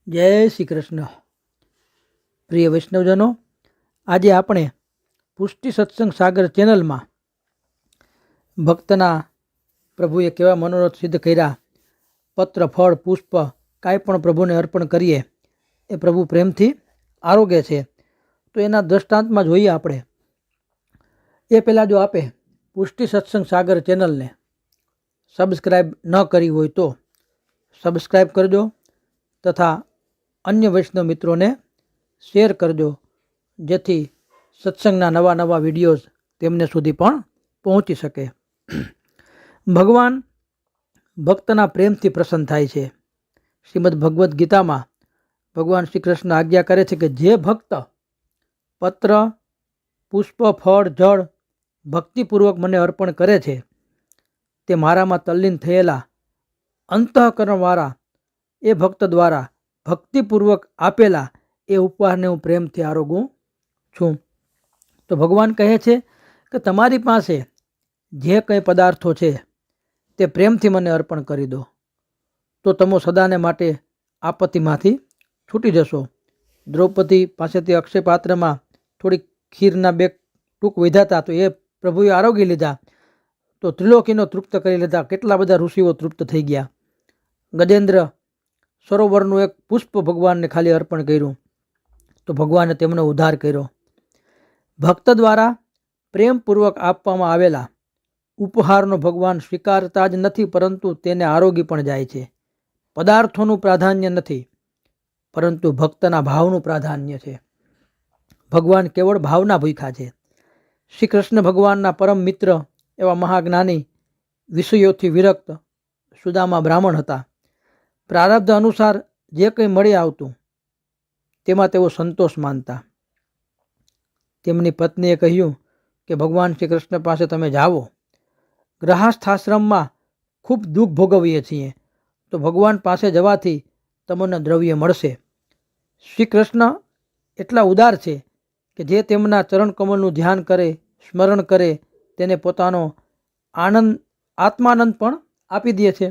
જય શ્રી કૃષ્ણ. પ્રિય વૈષ્ણવજનો, આજે આપણે પુષ્ટિ સત્સંગ સાગર ચેનલમાં ભક્તના પ્રભુએ કેવા મનોરથ સિદ્ધ કર્યા, પત્ર ફળ પુષ્પ કાંઈ પણ પ્રભુને અર્પણ કરીએ એ પ્રભુ પ્રેમથી આરોગે છે. તો એના દ્રષ્ટાંતમાં જોઈએ આપણે. એ પહેલાં જો આપે પુષ્ટિ સત્સંગ સાગર ચેનલને સબસ્ક્રાઈબ ન કરી હોય તો સબસ્ક્રાઈબ કરજો તથા અન્ય વૈષ્ણવ મિત્રોને શેર કરજો, જેથી સત્સંગના નવા નવા વિડીયોઝ તેમને સુધી પણ પહોંચી શકે. ભગવાન ભક્તના પ્રેમથી પ્રસન્ન થાય છે. શ્રીમદ ભગવદ્ ગીતામાં ભગવાન શ્રી કૃષ્ણ આજ્ઞા કરે છે કે જે ભક્ત પત્ર પુષ્પ ફળ જળ ભક્તિપૂર્વક મને અર્પણ કરે છે તે મારામાં તલ્લીન થયેલા અંતઃકરણવાળા એ ભક્ત દ્વારા ભક્તિપૂર્વક આપેલા એ ઉપહારને હું પ્રેમથી આરોગું છું. તો ભગવાન કહે છે કે તમારી પાસે જે કંઈ પદાર્થો છે તે પ્રેમથી મને અર્પણ કરી દો, તો તમે સદાને માટે આપત્તિમાંથી છૂટી જશો. દ્રૌપદી પાસેથી અક્ષય પાત્રમાં થોડીક ખીરના બે ટૂંક વધ્યા હતા, તો એ પ્રભુએ આરોગી લીધા, તો ત્રિલોકીનો તૃપ્ત કરી લીધા. કેટલા બધા ઋષિઓ તૃપ્ત થઈ ગયા. ગજેન્દ્ર સરોવરનું એક પુષ્પ ભગવાનને ખાલી અર્પણ કર્યું તો ભગવાને તેમનો ઉદ્ધાર કર્યો. ભક્ત દ્વારા પ્રેમપૂર્વક આપવામાં આવેલા ઉપહારનો ભગવાન સ્વીકારતા જ નથી, પરંતુ તેને આરોગી પણ જાય છે. પદાર્થોનું પ્રાધાન્ય નથી, પરંતુ ભક્તના ભાવનું પ્રાધાન્ય છે. ભગવાન કેવળ ભાવના ભૂખ્યા છે. શ્રી કૃષ્ણ ભગવાનના પરમ મિત્ર એવા મહાજ્ઞાની વિષયોથી વિરક્ત સુદામા બ્રાહ્મણ હતા. પ્રારબ્ધ અનુસાર જે કંઈ મળી આવતું તેમાં તેઓ સંતોષ માનતા. તેમની પત્નીએ કહ્યું કે ભગવાન શ્રી કૃષ્ણ પાસે તમે જાઓ, ગ્રહસ્થાશ્રમમાં ખૂબ દુઃખ ભોગવીએ છીએ, તો ભગવાન પાસે જવાથી તમને દ્રવ્ય મળશે. શ્રી કૃષ્ણ એટલા ઉદાર છે કે જે તેમના ચરણ કમળનું ધ્યાન કરે, સ્મરણ કરે, તેને પોતાનો આત્માનંદ પણ આપી દે છે.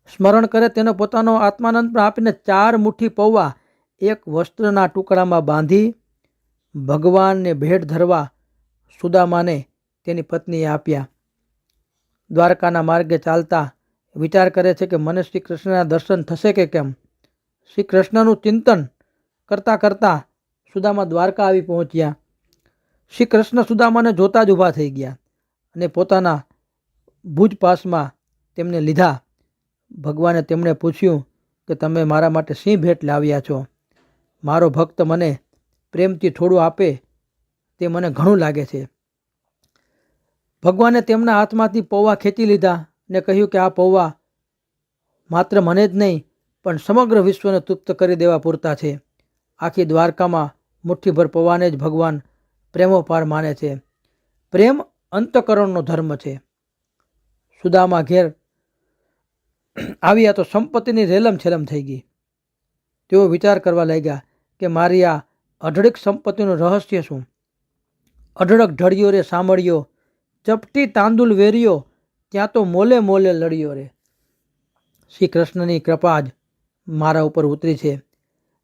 સ્મરણ કરે તેનો પોતાનો આત્માનંદ પણ આપીને 4 મુઠ્ઠી પૌવા એક વસ્ત્રના ટુકડામાં બાંધી ભગવાનને ભેટ ધરવા સુદામાને તેની પત્નીએ આપ્યા. દ્વારકાના માર્ગે ચાલતા વિચાર કરે છે કે મને શ્રી કૃષ્ણના દર્શન થશે કે કેમ. શ્રી કૃષ્ણનું ચિંતન કરતાં કરતાં સુદામા દ્વારકા આવી પહોંચ્યા. શ્રી કૃષ્ણ સુદામાને જોતા જ ઊભા થઈ ગયા અને પોતાના ભુજ પાસમાં તેમને લીધા. ભગવાને તેમણે પૂછ્યું કે તમે મારા માટે શી ભેટ લાવ્યા છો? મારો ભક્ત મને પ્રેમથી થોડું આપે તે મને ઘણું લાગે છે. ભગવાને તેમના હાથમાંથી પૌવા ખેંચી લીધા ને કહ્યું કે આ પૌવા માત્ર મને જ નહીં પણ સમગ્ર વિશ્વને તૃપ્ત કરી દેવા પૂરતા છે. આખી દ્વારકામાં મુઠ્ઠીભર પૌવાને જ ભગવાન પ્રેમોપાર માને છે. પ્રેમ અંતઃકરણનો ધર્મ છે. સુદામા ઘેર આવ્યા તો સંપત્તિની રેલમ છેલમ થઈ ગઈ. તેઓ વિચાર કરવા લાગ્યા કે મારી આ અઢળક સંપત્તિનું રહસ્ય શું? અઢળક ઢળિયો રે સાંભળ્યો, ચપટી તાંદુલ વેર્યો, ત્યાં તો મોલે મોલે લડ્યો રે. શ્રી કૃષ્ણની કૃપા જ મારા ઉપર ઉતરી છે.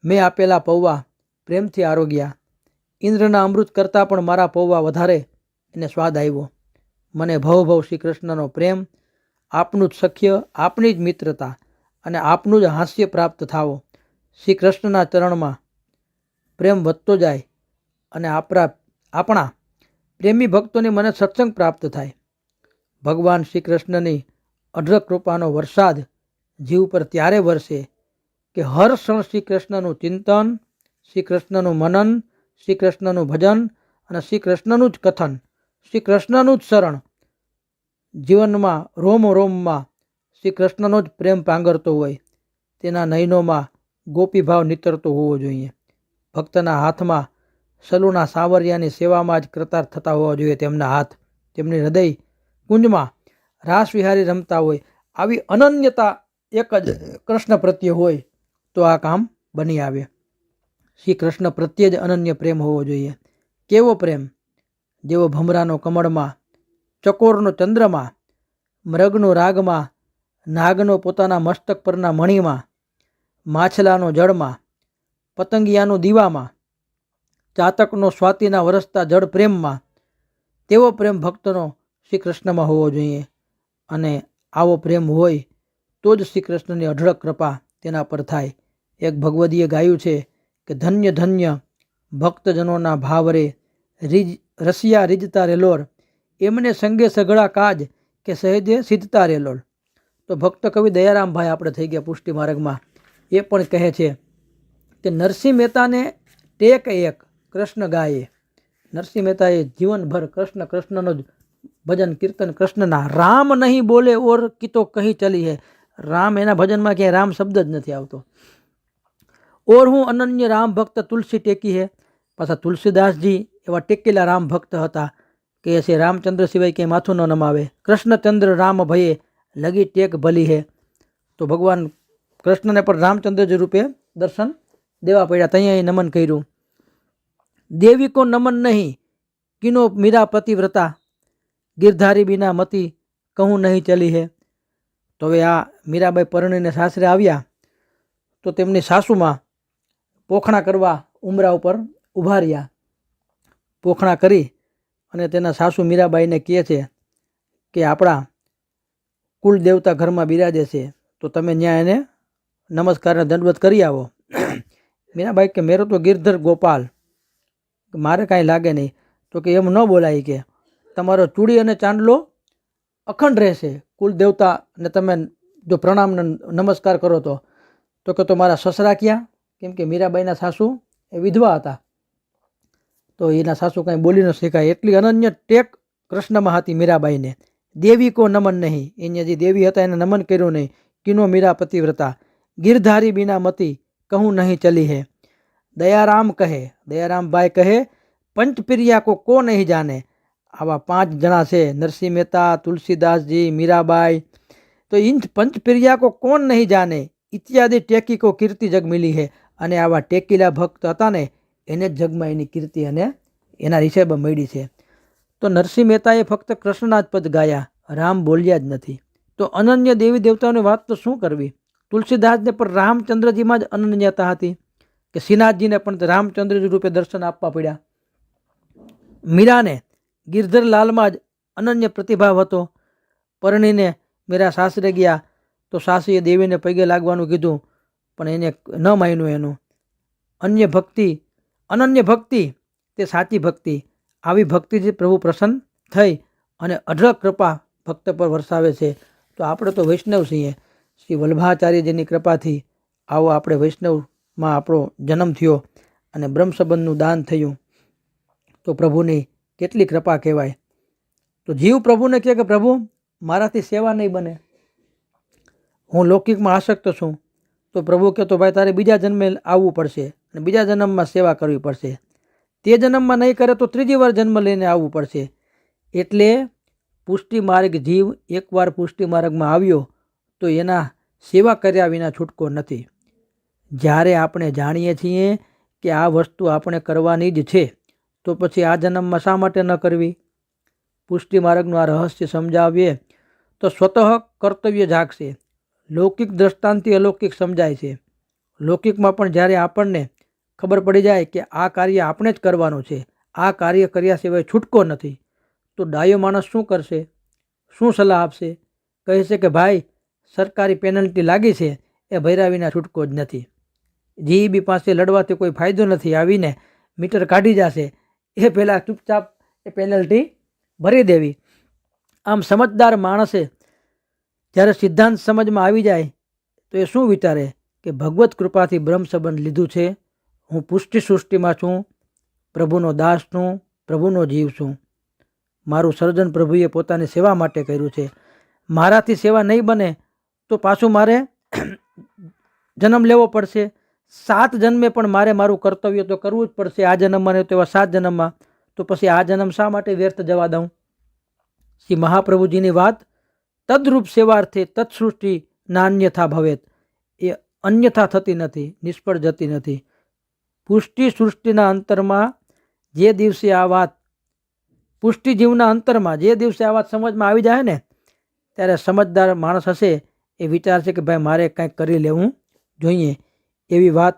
મેં આપેલા પૌવા પ્રેમથી આરોગ્યા. ઇન્દ્રના અમૃત કરતાં પણ મારા પૌવા વધારે એને સ્વાદ આવ્યો. મને ભવ શ્રી કૃષ્ણનો પ્રેમ, આપનું જ સખ્ય, આપની જ મિત્રતા અને આપનું જ હાસ્ય પ્રાપ્ત થાવો. શ્રી કૃષ્ણના ચરણમાં પ્રેમ વધતો જાય અને આપણા પ્રેમી ભક્તોને મને સત્સંગ પ્રાપ્ત થાય. ભગવાન શ્રી કૃષ્ણની અઢળક કૃપાનો વરસાદ જીવ પર ત્યારે વરસે કે હર ક્ષણ શ્રી કૃષ્ણનું ચિંતન, શ્રી કૃષ્ણનું મનન, શ્રી કૃષ્ણનું ભજન અને શ્રી કૃષ્ણનું જ કથન, શ્રી કૃષ્ણનું જ શરણ. જીવનમાં રોમ રોમમાં શ્રી કૃષ્ણનો જ પ્રેમ પાંગરતો હોય. તેના નયનોમાં ગોપીભાવ નીતરતો હોવો જોઈએ. ભક્તના હાથમાં સલુના સાવરિયાની સેવામાં જ કૃતાર્થ થતા હોવા જોઈએ. તેમના હાથ તેમની હૃદય કુંજમાં રાસવિહારી રમતા હોય. આવી અનન્યતા એક જ કૃષ્ણ પ્રત્યે હોય તો આ કામ બની આવે. શ્રી કૃષ્ણ પ્રત્યે જ અનન્ય પ્રેમ હોવો જોઈએ. કેવો પ્રેમ? જેવો ભમરાનો કમળમાં, ચકોરનો ચંદ્રમાં, મૃગનો રાગમાં, નાગનો પોતાના મસ્તક પરના મણીમાં, માછલાનો જળમાં, પતંગિયાનું દીવામાં, ચાતકનો સ્વાતિના વરસતા જળ પ્રેમમાં, તેવો પ્રેમ ભક્તનો શ્રી કૃષ્ણમાં હોવો જોઈએ. અને આવો પ્રેમ હોય તો જ શ્રી કૃષ્ણની અઢળક કૃપા તેના પર થાય. એક ભગવદીએ ગાયું છે કે ધન્ય ધન્ય ભક્તજનોના ભાવરે રસિયા રીજતા રેલોર, એમને સંગે સઘળા કાજ કે સહેજે સિદ્ધતા રેલોર. તો ભક્ત કવિ દયારામભાઈ આપણે થઈ ગયા પુષ્ટિ માર્ગમાં, એ પણ કહે છે કે નરસિંહ મહેતાને ટેક એક કૃષ્ણ ગાયે. નરસિંહ મહેતાએ જીવનભર કૃષ્ણ કૃષ્ણનો જ ભજન કીર્તન કૃષ્ણના. રામ નહીં બોલે ઓર કિતો કહી ચલી હે. રામ એના ભજનમાં ક્યાંય રામ શબ્દ જ નથી આવતો. ઓર હું અનન્ય રામ ભક્ત તુલસી ટેકી હે. પાછા તુલસીદાસજી એવા ટેકેલા રામ ભક્ત હતા કે છે રામચંદ્ર સિવાય ક્યાંય માથું ન નમાવે. કૃષ્ણચંદ્ર રામ ભયે લગી ટેક ભલી હે. તો ભગવાન કૃષ્ણને પણ રામચંદ્રજી રૂપે દર્શન દેવા પડ્યા. ત્યાં નમન કર્યું. દેવી કો નમન નહીં કિનો મીરા પતિવ્રતા, ગિરધારી બિના મતી કહું નહીં ચલી હે. તો હવે આ મીરાબાઈ પરણીને સાસરે આવ્યા તો તેમની સાસુમાં પોખણા કરવા ઉમરા ઉપર ઊભા રહ્યા. પોખણા કરી અને તેના સાસુ મીરાબાઈને કહે છે કે આપણા કુલ દેવતા ઘરમાં બિરાજે છે, તો તમે ત્યાં એને નમસ્કારને દંડવત કરી આવો. મીરાબાઈ કે મેરો તો ગિરધર ગોપાલ, મારે કાંઈ લાગે નહીં. તો કે એમ ન બોલાય, કે તમારો ચૂડી અને ચાંદલો અખંડ રહેશે કુલ દેવતાને તમે જો પ્રણામ નમસ્કાર કરો તો કે તો મારા સસરા ક્યાં? કેમ કે મીરાબાઈના સાસુ એ વિધવા હતા, તો એના સાસુ કાંઈ બોલી ન શકાય. એટલી અનન્ય ટેક કૃષ્ણમાં હતી મીરાબાઈને. દેવી કો નમન નહીં, એને જે દેવી હતા એને નમન કર્યું નહીં. કિનો મીરા પતિવ્રતા, ગિરધારી બિના મતી કહું નહીં ચલી હે. દયારામ કહે, દયારામભાઈ કહે, પંચપ્રિયા કો નહીં જાને. આવા 5 જણા છે, નરસિંહ મહેતા, તુલસીદાસજી, મીરાબાઈ. તો ઇન પંચપ્રિયા કો કોણ નહીં જાને, ઇત્યાદિ ટેકી કો કીર્તિ જગ મિલી હે. અને આવા ટેકીલા ભક્ત હતા ને એને જ જગમાં એની કીર્તિ અને એના રિષભ મળી છે. તો નરસિંહ મહેતાએ ફક્ત કૃષ્ણના જ પદ ગાયા, રામ બોલ્યા જ નથી. તો અનન્ય દેવી દેવતાઓની વાત તો શું કરવી. તુલસીદાસને પણ રામચંદ્રજીમાં જ અનન્યતા હતી કે શ્રીનાથજીને પણ રામચંદ્રજી રૂપે દર્શન આપવા પડ્યા. મીરાને ગિરધરલાલમાં જ અનન્ય પ્રતિભાવ હતો. પરણીને મીરા સાસરે ગયા તો સાસુએ દેવીને પગે લાગવાનું કીધું, પણ એને ન માન્યું એનું. અન્ય ભક્તિ, અનન્ય ભક્તિ તે સાચી ભક્તિ. આવી ભક્તિથી પ્રભુ પ્રસન્ન થઈ અને અઢળક કૃપા ભક્ત પર વરસાવે છે. તો આપણે તો વૈષ્ણવ છીએ. શ્રી વલ્લભાચાર્યજીની કૃપાથી આવો આપણે વૈષ્ણવમાં આપણો જન્મ થયો અને બ્રહ્મ સંબંધનું દાન થયું. તો પ્રભુની કેટલી કૃપા કહેવાય. તો જીવ પ્રભુને કહે કે પ્રભુ મારાથી સેવા નહીં બને, હું લૌકિકમાં આસક્ત છું. તો પ્રભુ કહે તો ભાઈ તારે બીજા જન્મે આવવું પડશે અને બીજા જન્મમાં સેવા કરવી પડશે. તે જન્મમાં નહીં કરે તો ત્રીજી વાર જન્મ લઈને આવવું પડશે. એટલે પુષ્ટિ માર્ગ જીવ એકવાર પુષ્ટિ માર્ગમાં આવ્યો તો એના સેવા કર્યા વિના છૂટકો નથી. જ્યારે આપણે જાણીએ છીએ કે આ વસ્તુ આપણે કરવાની જ છે તો પછી આ જન્મમાં શા માટે ન કરવી. પુષ્ટિ માર્ગનું આ રહસ્ય સમજાવીએ તો સ્વતઃ કર્તવ્ય જાગશે. લૌકિક દ્રષ્ટાંતથી અલૌકિક સમજાય છે. લૌકિકમાં પણ જ્યારે આપણને ખબર પડી જાય કે આ કાર્ય આપણે જ કરવાનું છે, આ કાર્ય કર્યા સિવાય છૂટકો નથી, તો ડાયો માણસ શું કરશે, શું સલાહ આપશે? કહે છે કે ભાઈ સરકારી પેનલ્ટી લાગી છે એ ભર્યા વિના છૂટકો જ નથી. જીઈબી પાસે લડવાથી કોઈ ફાયદો નથી, આવીને મીટર કાઢી જશે, એ પહેલાં ચૂપચાપ એ પેનલ્ટી ભરી દેવી. આમ સમજદાર માણસે જ્યારે સિદ્ધાંત સમજમાં આવી જાય તો એ શું વિચારે કે ભગવત કૃપાથી બ્રહ્મ સંબંધ લીધું છે, હું પુષ્ટિ સૃષ્ટિમાં છું, પ્રભુનો દાસ છું, પ્રભુનો જીવ છું. મારું સર્જન પ્રભુએ પોતાની સેવા માટે કર્યું છે. મારાથી સેવા નહીં બને તો પાછું મારે જન્મ લેવો પડશે. 7 જન્મે પણ મારે મારું કર્તવ્ય તો કરવું જ પડશે. આ જન્મમાં નહીં તો એવા 7 જન્મમાં. તો પછી આ જન્મ શા માટે વ્યર્થ જવા દઉં? શ્રી મહાપ્રભુજીની વાત તદરૂપ સેવાર્થે તત્સૃષ્ટિ નાન્યથા ભવેત. એ અન્યથા થતી નથી, નિષ્ફળ જતી નથી. પુષ્ટિ સૃષ્ટિના અંતરમાં જે દિવસે આ વાત, પુષ્ટિ જીવના અંતરમાં જે દિવસે આ વાત સમજમાં આવી જાય ને ત્યારે સમજદાર માણસ હશે એ વિચારશે કે ભાઈ મારે કંઈક કરી લેવું જોઈએ. એવી વાત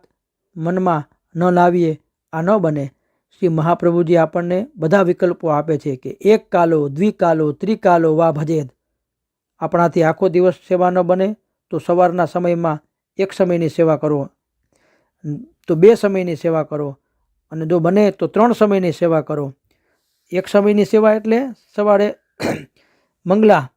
મનમાં ન લાવીએ. આ ન બને. શ્રી મહાપ્રભુજી આપણને બધા વિકલ્પો આપે છે કે એક કાલો, દ્વિકાલો, ત્રિકાલો વા ભજેદ. આપણાથી આખો દિવસ સેવા ન બને તો સવારના સમયમાં એક સમયની સેવા કરો, તો 2 સમયની સેવા કરો, અને જો બને તો 3 સમયની સેવા કરો. એક સમયની સેવા એટલે સવારે મંગલાથી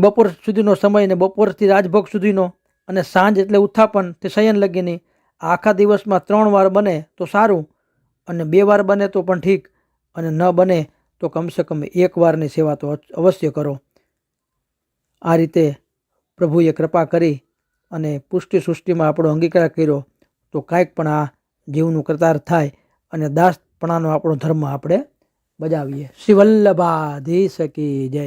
બપોર સુધીનો સમય ને બપોરથી રાજભોગ સુધીનો, અને સાંજ એટલે ઉત્થાપન તે શયન લગીની. આખા દિવસમાં 3 વાર બને તો સારું, અને 2 વાર બને તો પણ ઠીક, અને ન બને તો કમસે કમ 1 વારની સેવા તો અવશ્ય કરો. આ રીતે પ્રભુએ કૃપા કરી અને પુષ્ટિ સૃષ્ટિમાં આપણો અંગીકાર કર્યો તો કાંઈક પણ આ જીવનું કૃતાર્થ થાય અને દાસપણાનો આપણો ધર્મ આપણે બજાવીએ. શ્રી વલ્લભાધીશ કી જય.